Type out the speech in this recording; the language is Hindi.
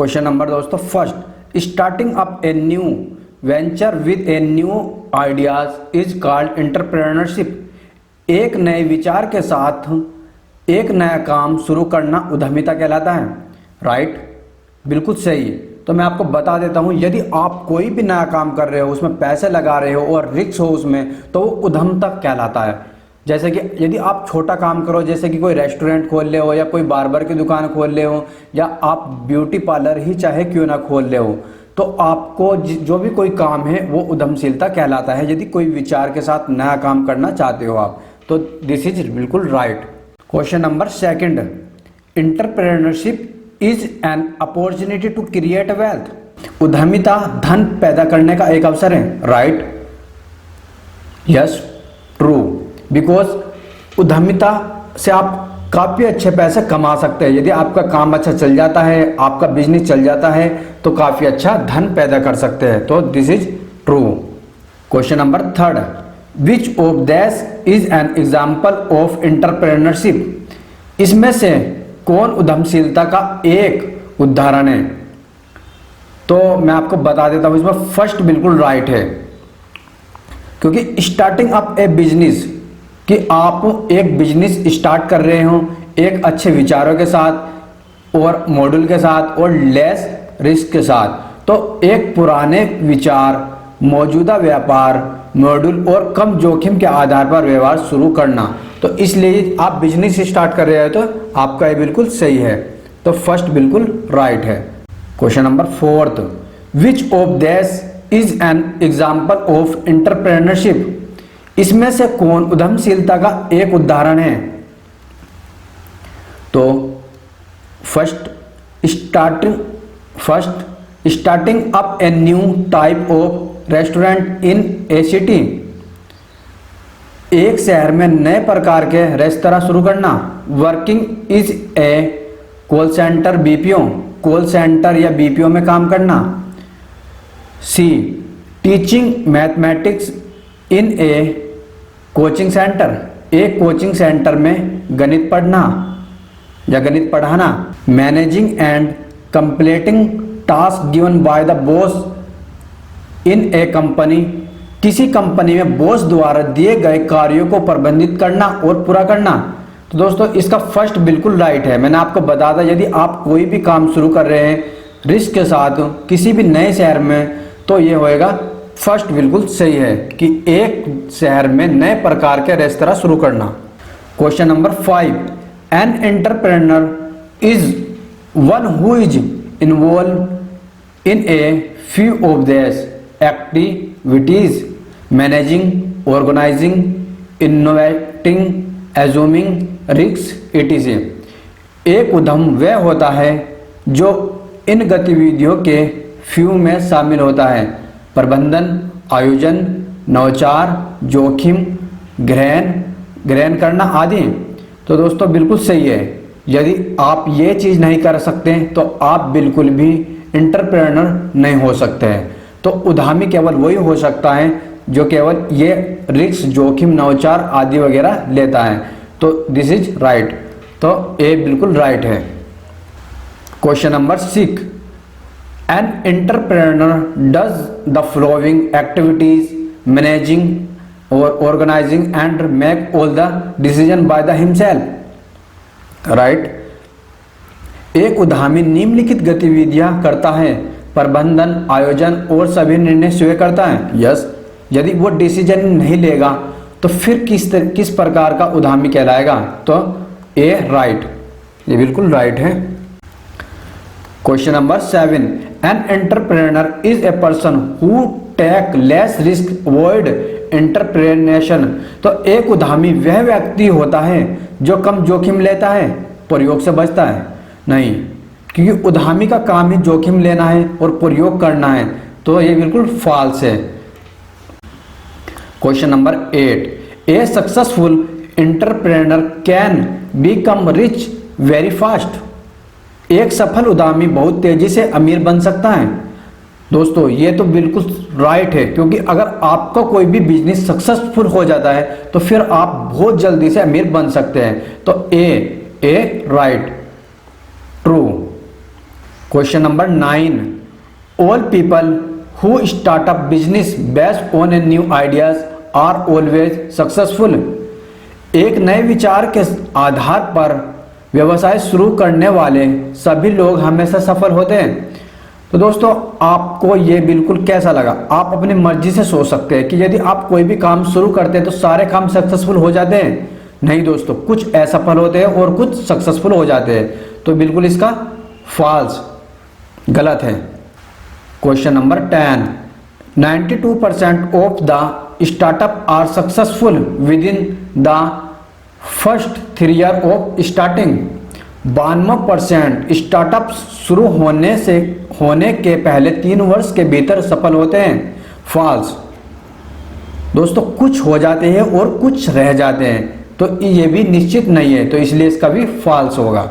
क्वेश्चन नंबर दोस्तों first, starting up a new venture with A new ideas is called entrepreneurship. एक नए विचार के साथ एक नया काम शुरू करना उद्यमिता कहलाता है। राइट, बिल्कुल सही। तो मैं आपको बता देता हूँ, यदि आप कोई भी नया काम कर रहे हो, उसमें पैसे लगा रहे हो और रिस्क हो उसमें, तो वो उद्यमिता कहलाता है। जैसे कि यदि आप छोटा काम करो, जैसे कि कोई रेस्टोरेंट खोल ले हो या कोई बार्बर की दुकान खोल ले हो या आप ब्यूटी पार्लर ही चाहे क्यों ना खोल ले हो, तो आपको जो भी कोई काम है वो उद्यमशीलता कहलाता है। यदि कोई विचार के साथ नया काम करना चाहते हो आप, तो दिस इज बिल्कुल right. Question number second, entrepreneurship is an opportunity to create wealth. उद्यमिता धन पैदा करने का एक अवसर है। Right, yes, true. बिकॉज उद्यमिता से आप काफ़ी अच्छे पैसे कमा सकते हैं। यदि आपका काम अच्छा चल जाता है, आपका बिजनेस चल जाता है, तो काफ़ी अच्छा धन पैदा कर सकते हैं। तो this is true. Question number third, which of these is an example of entrepreneurship. इसमें से कौन उद्यमशीलता का एक उदाहरण है? तो मैं आपको बता देता हूँ, इसमें फर्स्ट बिल्कुल राइट है, क्योंकि स्टार्टिंग अप ए बिजनेस, कि आप एक बिजनेस स्टार्ट कर रहे हो एक अच्छे विचारों के साथ और मॉड्यूल के साथ और लेस रिस्क के साथ, तो एक पुराने विचार, मौजूदा व्यापार मॉड्यूल और कम जोखिम के आधार पर व्यवहार शुरू करना। तो इसलिए आप बिजनेस स्टार्ट कर रहे हो, तो आपका ये बिल्कुल सही है। तो फर्स्ट बिल्कुल राइट है। Question number fourth, which of this is an example of entrepreneurship. इसमें से कौन उद्यमशीलता का एक उदाहरण है? तो first, starting up a new type of restaurant in a city. एक शहर में नए प्रकार के रेस्तरां शुरू करना। Working is a call centre BPO, call centre या बीपीओ में काम करना। C, teaching mathematics in a coaching centre, एक कोचिंग सेंटर में गणित पढ़ना या गणित पढ़ाना। Managing and completing task given by the boss in A company, किसी कंपनी में बॉस द्वारा दिए गए कार्यों को प्रबंधित करना और पूरा करना। तो दोस्तों इसका फर्स्ट बिल्कुल राइट है। मैंने आपको बताया था, यदि आप कोई भी काम शुरू कर रहे हैं रिस्क के साथ किसी भी नए शहर में, तो ये होएगा फर्स्ट बिल्कुल सही है कि एक शहर में नए प्रकार के रेस्तरां शुरू करना। Question number 5, an entrepreneur is one who is involve in a few of this activities, managing, organising, innovating, assuming risk, ETC. एक उद्यम वह होता है जो इन गतिविधियों के फ्यू में शामिल होता है: प्रबंधन, आयोजन, नवाचार, जोखिम ग्रहण करना आदि। तो दोस्तों बिल्कुल सही है। यदि आप ये चीज़ नहीं कर सकते तो आप बिल्कुल भी एंटरप्रेन्योर नहीं हो सकते हैं। तो उद्यमी केवल वही हो सकता है जो केवल ये रिस्क, जोखिम, नवाचार आदि वगैरह लेता है। तो दिस इज राइट। तो ए बिल्कुल राइट है। Question number 6, an entrepreneur does the following activities: managing or organizing and make all the decision by the himself. Right? एक उद्यमी निम्नलिखित गतिविधियां करता है: प्रबंधन, आयोजन और सभी निर्णय स्वयं करता है। यस, यदि वो डिसीजन नहीं लेगा तो फिर किस प्रकार का उद्यमी कहलाएगा? तो ए राइट, ये बिल्कुल राइट है। Question number 7, an entrepreneur is a person who take less risk, avoid entrepreneurship. तो एक उद्यमी वह व्यक्ति होता है जो कम जोखिम लेता है, प्रयोग से बचता है नहीं, क्योंकि उद्यमी का काम ही जोखिम लेना है और प्रयोग करना है। तो ये बिल्कुल फॉल्स है। Question number 8, A successful entrepreneur can become rich very fast. एक सफल उद्यमी बहुत तेजी से अमीर बन सकता है। दोस्तों ये तो बिल्कुल राइट है, क्योंकि अगर आपका कोई भी बिजनेस सक्सेसफुल हो जाता है तो फिर आप बहुत जल्दी से अमीर बन सकते हैं। तो A right, true. Question number 9, all people who start up business based on a new ideas are always successful. एक नए विचार के आधार पर व्यवसाय शुरू करने वाले सभी लोग हमेशा सफल होते हैं। तो दोस्तों आपको ये बिल्कुल कैसा लगा, आप अपनी मर्जी से सोच सकते हैं कि यदि आप कोई भी काम शुरू करते हैं तो सारे काम सक्सेसफुल हो जाते हैं। नहीं दोस्तों, कुछ असफल होते हैं और कुछ सक्सेसफुल हो जाते हैं। तो बिल्कुल इसका फॉल्स, गलत है। Question number 10, 92% of the startup are successful within the first 3 year of starting. 92% startup शुरू होने के पहले 3 वर्ष के भीतर सफल होते हैं। फॉल्स दोस्तों, कुछ हो जाते हैं और कुछ रह जाते हैं, तो ये भी निश्चित नहीं है, तो इसलिए इसका भी फॉल्स होगा।